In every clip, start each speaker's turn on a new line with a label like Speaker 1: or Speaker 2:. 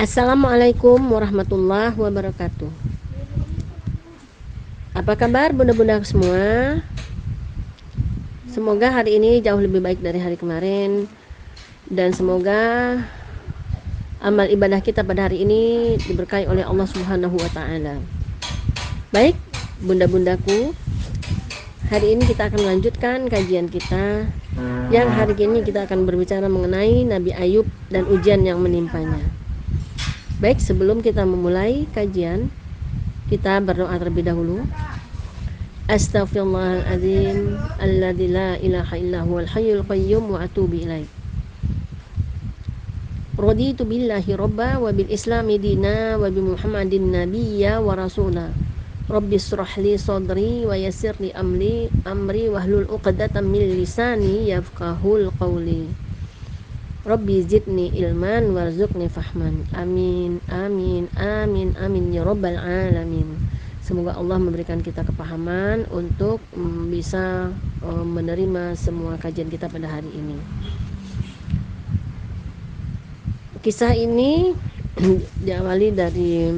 Speaker 1: Assalamualaikum warahmatullahi wabarakatuh. Apa kabar bunda-bunda semua? Semoga hari ini jauh lebih baik dari hari kemarin, dan semoga amal ibadah kita pada hari ini diberkahi oleh Allah Subhanahu wa taala. Baik, bunda-bundaku, hari ini kita akan melanjutkan kajian kita, yang hari ini kita akan berbicara mengenai Nabi Ayub dan ujian yang menimpanya. Baik, sebelum kita memulai kajian, kita berdoa terlebih dahulu. Astaghfirullahaladzim alladzi la ilaha illa huwal hayyul qayyum wa atubu ilaih. Raditu billahi robba wa bil islami dina wa bi muhammadin nabiyya wa rasula. Rabbi shrah li sadri wa yassir li amri wahlul 'uqdatam min lisani yafqahul qawli. Rabbi zidni ilman warzuqni fahman. Amin amin amin amin ya rabbal alamin. Semoga Allah memberikan kita kepahaman untuk bisa menerima semua kajian kita pada hari ini. Kisah ini diawali dari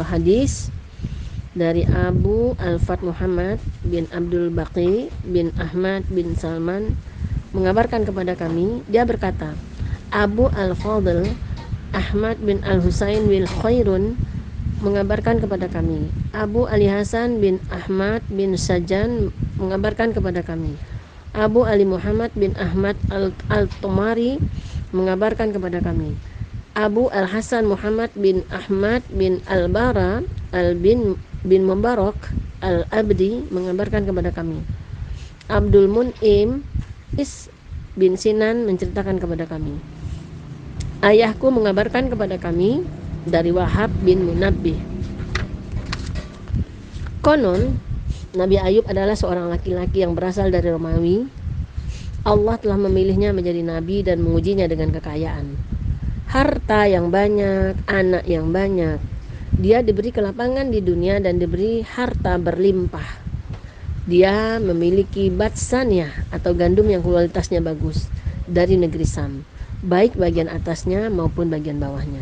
Speaker 1: hadis dari Abu Al-Fat Muhammad bin Abdul Baqi bin Ahmad bin Salman mengabarkan kepada kami, dia berkata, Abu Al-Fadl Ahmad bin Al-Husain bin Khairun mengabarkan kepada kami, Abu Ali Hasan bin Ahmad bin Sajan mengabarkan kepada kami, Abu Ali Muhammad bin Ahmad Al-Tumari mengabarkan kepada kami, Abu Al-Hasan Muhammad bin Ahmad bin Al-Bara bin Mubarak Al-Abdi mengabarkan kepada kami, Abdul Mun'im bin Sinan menceritakan kepada kami, ayahku mengabarkan kepada kami dari Wahab bin Munabbih. Konon Nabi Ayub adalah seorang laki-laki yang berasal dari Romawi. Allah telah memilihnya menjadi nabi dan mengujinya dengan kekayaan, harta yang banyak, anak yang banyak. Dia diberi kelapangan di dunia dan diberi harta berlimpah. Dia memiliki batsaniyah atau gandum yang kualitasnya bagus dari negeri Sam, baik bagian atasnya maupun bagian bawahnya.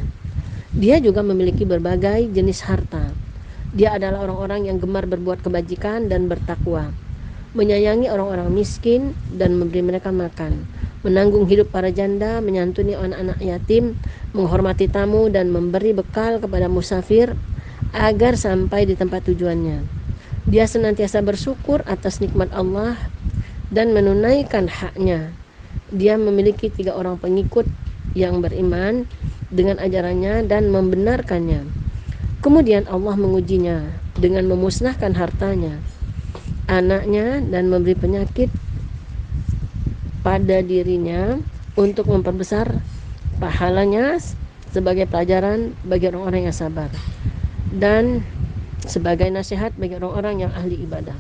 Speaker 1: Dia juga memiliki berbagai jenis harta. Dia adalah orang-orang yang gemar berbuat kebajikan dan bertakwa, menyayangi orang-orang miskin dan memberi mereka makan, menanggung hidup para janda, menyantuni anak-anak yatim, menghormati tamu dan memberi bekal kepada musafir agar sampai di tempat tujuannya. Dia senantiasa bersyukur atas nikmat Allah dan menunaikan haknya. Dia memiliki 3 orang pengikut yang beriman dengan ajarannya dan membenarkannya. Kemudian Allah mengujinya dengan memusnahkan hartanya, anaknya, dan memberi penyakit pada dirinya untuk memperbesar pahalanya sebagai pelajaran bagi orang-orang yang sabar dan sebagai nasihat bagi orang-orang yang ahli ibadah.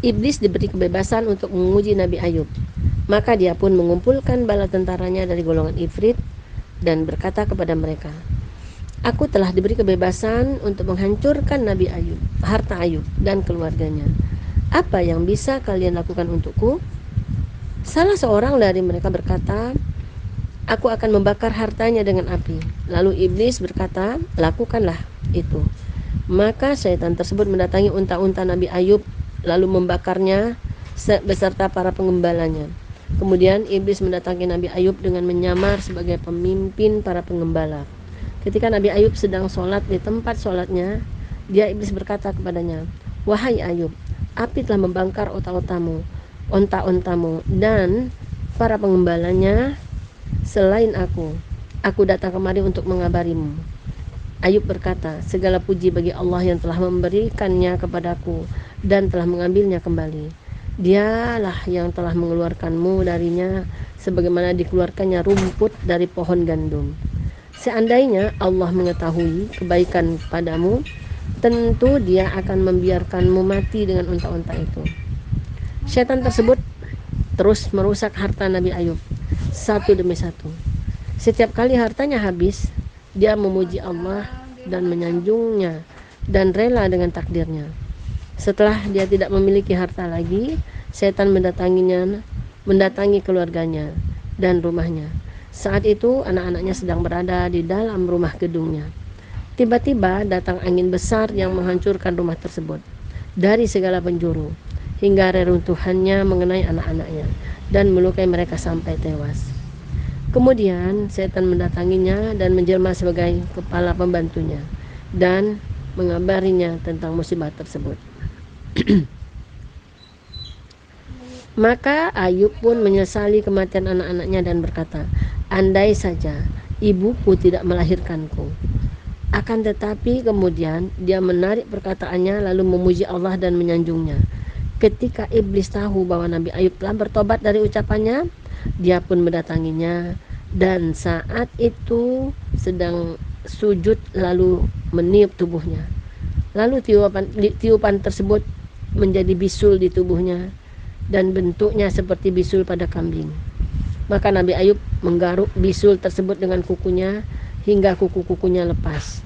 Speaker 1: Iblis diberi kebebasan untuk menguji Nabi Ayub. Maka dia pun mengumpulkan bala tentaranya dari golongan Ifrit dan berkata kepada mereka, aku telah diberi kebebasan untuk menghancurkan Nabi Ayub, harta Ayub dan keluarganya. Apa yang bisa kalian lakukan untukku? Salah seorang dari mereka berkata, aku akan membakar hartanya dengan api. Lalu iblis berkata, lakukanlah itu. Maka syaitan tersebut mendatangi unta-unta Nabi Ayub lalu membakarnya beserta para pengembalanya. Kemudian iblis mendatangi Nabi Ayub dengan menyamar sebagai pemimpin para pengembala. Ketika Nabi Ayub sedang sholat di tempat sholatnya, iblis berkata kepadanya, wahai Ayub, api telah membakar onta-ontamu dan para pengembalanya selain aku. Aku datang kemari untuk mengabarimu. Ayub berkata, segala puji bagi Allah yang telah memberikannya kepadaku dan telah mengambilnya kembali. Dialah yang telah mengeluarkanmu darinya sebagaimana dikeluarkannya rumput dari pohon gandum. Seandainya Allah mengetahui kebaikan padamu, tentu dia akan membiarkanmu mati dengan unta-unta itu. Syaitan tersebut terus merusak harta Nabi Ayub satu demi satu. Setiap kali hartanya habis, dia memuji Allah dan menyanjungnya dan rela dengan takdirnya. Setelah dia tidak memiliki harta lagi, setan mendatangi keluarganya dan rumahnya. Saat itu anak-anaknya sedang berada di dalam rumah gedungnya. Tiba-tiba datang angin besar yang menghancurkan rumah tersebut dari segala penjuru, hingga reruntuhannya mengenai anak-anaknya dan melukai mereka sampai tewas. Kemudian setan mendatanginya dan menjelma sebagai kepala pembantunya dan mengabarinya tentang musibah tersebut. Maka Ayub pun menyesali kematian anak-anaknya dan berkata, andai saja ibuku tidak melahirkanku. Akan tetapi kemudian dia menarik perkataannya lalu memuji Allah dan menyanjungnya. Ketika iblis tahu bahwa Nabi Ayub telah bertobat dari ucapannya, dia pun mendatanginya dan saat itu sedang sujud lalu meniup tubuhnya. Lalu tiupan tersebut menjadi bisul di tubuhnya dan bentuknya seperti bisul pada kambing. Maka Nabi Ayub menggaruk bisul tersebut dengan kukunya hingga kuku-kukunya lepas.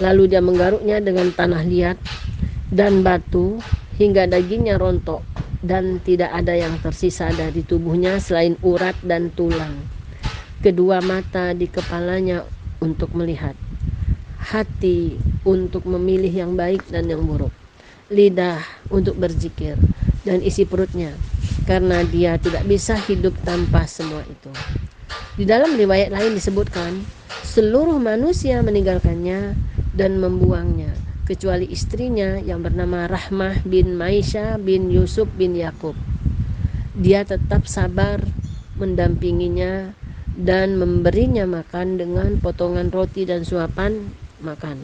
Speaker 1: Lalu dia menggaruknya dengan tanah liat dan batu hingga dagingnya rontok dan tidak ada yang tersisa dari tubuhnya selain urat dan tulang. Kedua mata di kepalanya untuk melihat, hati untuk memilih yang baik dan yang buruk, lidah untuk berzikir, dan isi perutnya karena dia tidak bisa hidup tanpa semua itu. Di dalam riwayat lain disebutkan seluruh manusia meninggalkannya dan membuangnya kecuali istrinya yang bernama Rahmah bin Maisha bin Yusuf bin Yakub. Dia tetap sabar mendampinginya dan memberinya makan dengan potongan roti dan suapan makan.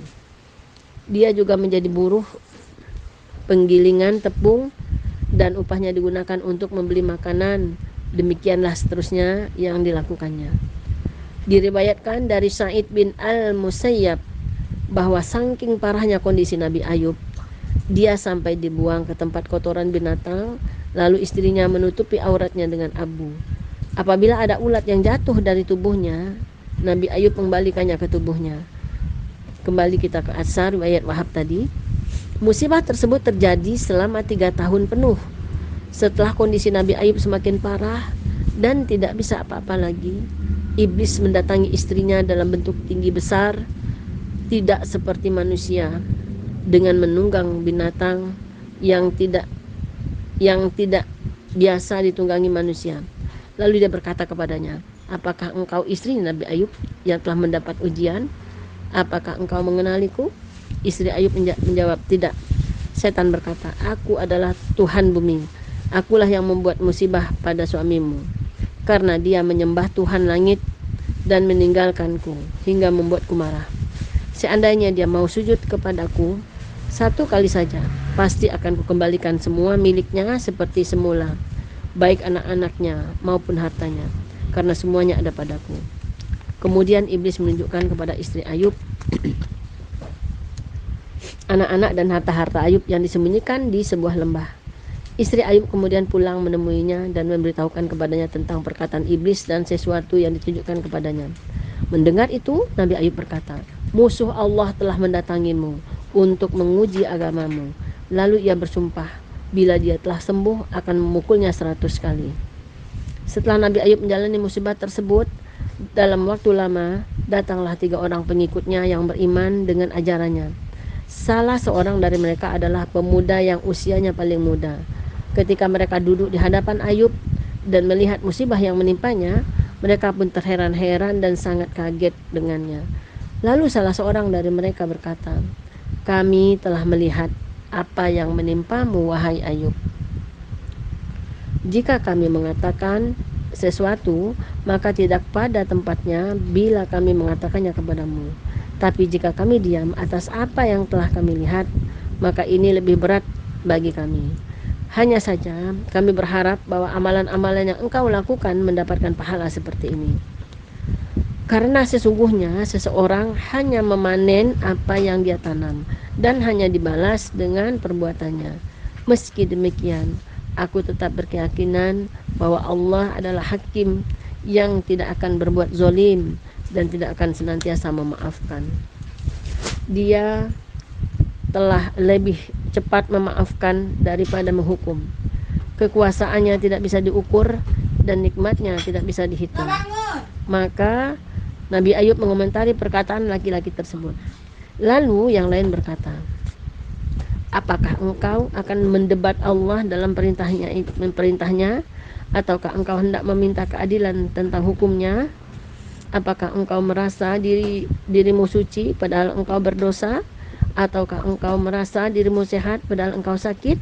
Speaker 1: Dia juga menjadi buruh penggilingan tepung dan upahnya digunakan untuk membeli makanan. Demikianlah seterusnya yang dilakukannya. Diriwayatkan dari Sa'id bin al-Musayyab bahwa saking parahnya kondisi Nabi Ayub, dia sampai dibuang ke tempat kotoran binatang, lalu istrinya menutupi auratnya dengan abu. Apabila ada ulat yang jatuh dari tubuhnya, Nabi Ayub mengembalikannya ke tubuhnya. Kembali kita ke Asar, riwayat Wahab tadi. Musibah tersebut terjadi selama 3 tahun penuh. Setelah kondisi Nabi Ayub semakin parah dan tidak bisa apa-apa lagi, iblis mendatangi istrinya dalam bentuk tinggi besar, tidak seperti manusia, dengan menunggang binatang yang tidak biasa ditunggangi manusia. Lalu dia berkata kepadanya, apakah engkau istri Nabi Ayub yang telah mendapat ujian? Apakah engkau mengenaliku? Istri Ayub menjawab, tidak. Setan berkata, aku adalah Tuhan bumi. Akulah yang membuat musibah pada suamimu, karena dia menyembah Tuhan langit dan meninggalkanku hingga membuatku marah. Seandainya dia mau sujud kepadaku 1 kali saja, pasti akan kukembalikan semua miliknya seperti semula, baik anak-anaknya maupun hartanya, karena semuanya ada padaku. Kemudian iblis menunjukkan kepada istri Ayub anak-anak dan harta-harta Ayub yang disembunyikan di sebuah lembah. Istri Ayub kemudian pulang menemuinya dan memberitahukan kepadanya tentang perkataan iblis dan sesuatu yang ditunjukkan kepadanya. Mendengar itu, Nabi Ayub berkata, musuh Allah telah mendatangimu untuk menguji agamamu. Lalu ia bersumpah, bila dia telah sembuh akan memukulnya 100 kali. Setelah Nabi Ayub menjalani musibah tersebut, dalam waktu lama, datanglah 3 orang pengikutnya yang beriman dengan ajarannya. Salah seorang dari mereka adalah pemuda yang usianya paling muda. Ketika mereka duduk di hadapan Ayub dan melihat musibah yang menimpanya, mereka pun terheran-heran dan sangat kaget dengannya. Lalu salah seorang dari mereka berkata, kami telah melihat apa yang menimpamu, wahai Ayub. Jika kami mengatakan sesuatu, maka tidak pada tempatnya bila kami mengatakannya kepadamu. Tapi jika kami diam atas apa yang telah kami lihat, maka ini lebih berat bagi kami. Hanya saja kami berharap bahwa amalan-amalan yang engkau lakukan mendapatkan pahala seperti ini. Karena sesungguhnya seseorang hanya memanen apa yang dia tanam dan hanya dibalas dengan perbuatannya. Meski demikian, aku tetap berkeyakinan bahwa Allah adalah hakim yang tidak akan berbuat zalim dan tidak akan senantiasa memaafkan. Dia telah lebih cepat memaafkan daripada menghukum. Kekuasaannya tidak bisa diukur dan nikmatnya tidak bisa dihitung. Maka Nabi Ayub mengomentari perkataan laki-laki tersebut. Lalu yang lain berkata, apakah engkau akan mendebat Allah dalam perintahnya, ataukah engkau hendak meminta keadilan tentang hukumnya? Apakah engkau merasa dirimu suci padahal engkau berdosa? Ataukah engkau merasa dirimu sehat padahal engkau sakit?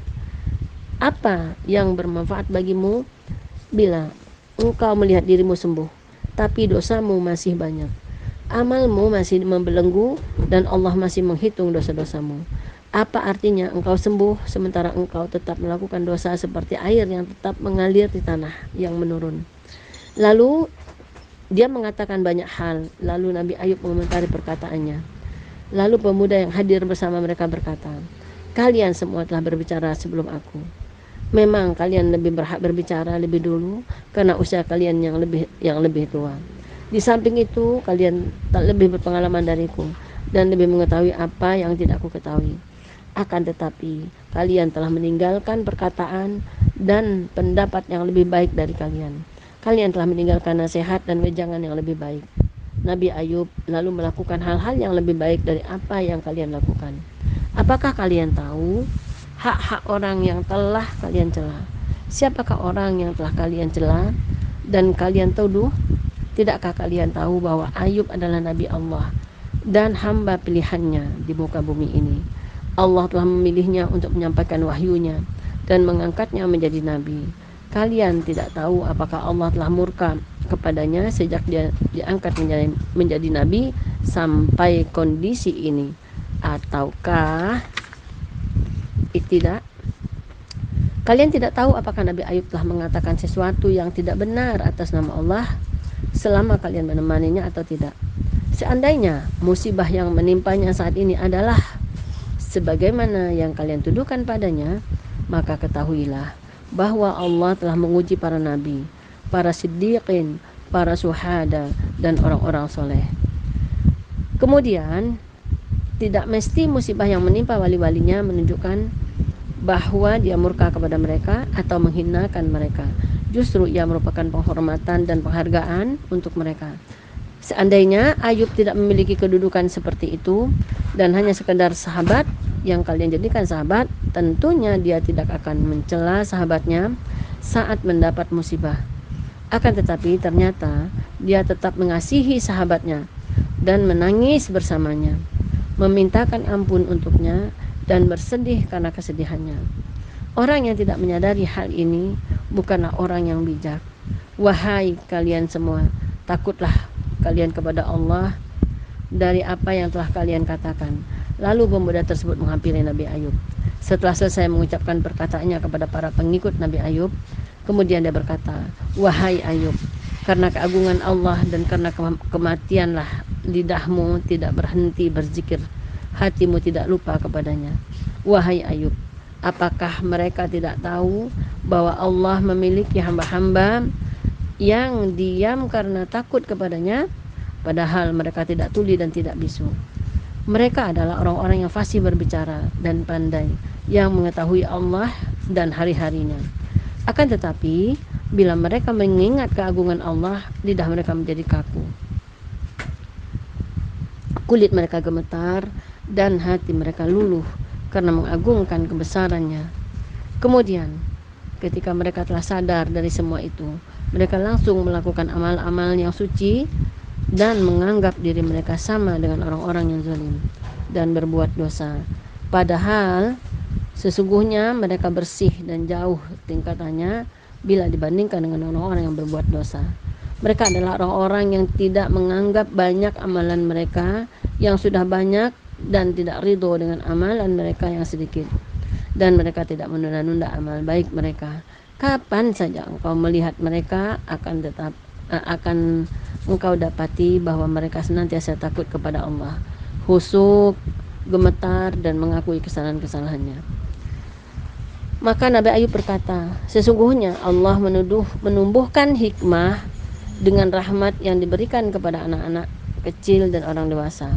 Speaker 1: Apa yang bermanfaat bagimu bila engkau melihat dirimu sembuh, tapi dosamu masih banyak, amalmu masih membelenggu, dan Allah masih menghitung dosa-dosamu? Apa artinya engkau sembuh sementara engkau tetap melakukan dosa seperti air yang tetap mengalir di tanah yang menurun? Lalu dia mengatakan banyak hal. Lalu Nabi Ayub mengomentari perkataannya. Lalu pemuda yang hadir bersama mereka berkata, kalian semua telah berbicara sebelum aku. Memang kalian lebih berhak berbicara lebih dulu karena usia kalian yang lebih tua. Di samping itu, kalian tak lebih berpengalaman dariku dan lebih mengetahui apa yang tidak aku ketahui. Akan tetapi, kalian telah meninggalkan perkataan dan pendapat yang lebih baik dari kalian. Kalian telah meninggalkan nasihat dan wejangan yang lebih baik. Nabi Ayub lalu melakukan hal-hal yang lebih baik dari apa yang kalian lakukan. Apakah kalian tahu hak-hak orang yang telah kalian cela? Siapakah orang yang telah kalian cela dan kalian tuduh? Tidakkah kalian tahu bahwa Ayub adalah Nabi Allah dan hamba pilihannya di muka bumi ini? Allah telah memilihnya untuk menyampaikan wahyunya dan mengangkatnya menjadi Nabi. Kalian tidak tahu apakah Allah telah murka kepadanya sejak dia diangkat menjadi Nabi sampai kondisi ini, ataukah tidak? Kalian tidak tahu apakah Nabi Ayub telah mengatakan sesuatu yang tidak benar atas nama Allah selama kalian menemaninya atau tidak? Seandainya musibah yang menimpanya saat ini adalah sebagaimana yang kalian tuduhkan padanya, maka ketahuilah bahwa Allah telah menguji para nabi, para siddiqin, para syuhada, dan orang-orang soleh. Kemudian, tidak mesti musibah yang menimpa wali-walinya menunjukkan bahwa dia murka kepada mereka atau menghinakan mereka. Justru ia merupakan penghormatan dan penghargaan untuk mereka. Seandainya Ayub tidak memiliki kedudukan seperti itu dan hanya sekedar sahabat yang kalian jadikan sahabat, tentunya dia tidak akan mencela sahabatnya saat mendapat musibah. Akan tetapi ternyata dia tetap mengasihi sahabatnya dan menangis bersamanya, memintakan ampun untuknya dan bersedih karena kesedihannya. Orang yang tidak menyadari hal ini bukanlah orang yang bijak. Wahai kalian semua, takutlah kalian kepada Allah dari apa yang telah kalian katakan. Lalu pemuda tersebut menghampiri Nabi Ayub. Setelah selesai mengucapkan perkataannya kepada para pengikut Nabi Ayub, kemudian dia berkata, wahai Ayub, karena keagungan Allah dan karena kematianlah lidahmu tidak berhenti berzikir, hatimu tidak lupa kepadanya. Wahai Ayub, apakah mereka tidak tahu bahwa Allah memiliki hamba-hamba yang diam karena takut kepadanya, padahal mereka tidak tuli dan tidak bisu? Mereka adalah orang-orang yang fasih berbicara dan pandai, yang mengetahui Allah dan hari-harinya. Akan tetapi, bila mereka mengingat keagungan Allah, lidah mereka menjadi kaku, kulit mereka gemetar, dan hati mereka luluh karena mengagungkan kebesarannya. Kemudian, ketika mereka telah sadar dari semua itu, mereka langsung melakukan amal-amal yang suci dan menganggap diri mereka sama dengan orang-orang yang zalim dan berbuat dosa. Padahal sesungguhnya mereka bersih dan jauh tingkatannya bila dibandingkan dengan orang-orang yang berbuat dosa. Mereka adalah orang-orang yang tidak menganggap banyak amalan mereka yang sudah banyak dan tidak ridho dengan amalan mereka yang sedikit, dan mereka tidak menunda-nunda amal baik mereka. Kapan saja engkau melihat mereka akan engkau dapati bahwa mereka senantiasa takut kepada Allah, khusyuk, gemetar, dan mengakui kesalahan-kesalahannya. Maka Nabi Ayub berkata, sesungguhnya Allah menumbuhkan hikmah dengan rahmat yang diberikan kepada anak-anak kecil dan orang dewasa.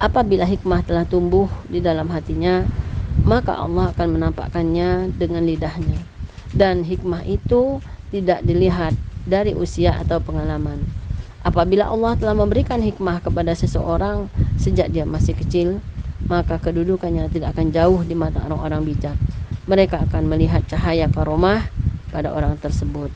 Speaker 1: Apabila hikmah telah tumbuh di dalam hatinya, maka Allah akan menampakkannya dengan lidahnya. Dan hikmah itu tidak dilihat dari usia atau pengalaman. Apabila Allah telah memberikan hikmah kepada seseorang sejak dia masih kecil, maka kedudukannya tidak akan jauh di mata orang-orang bijak. Mereka akan melihat cahaya karomah pada orang tersebut.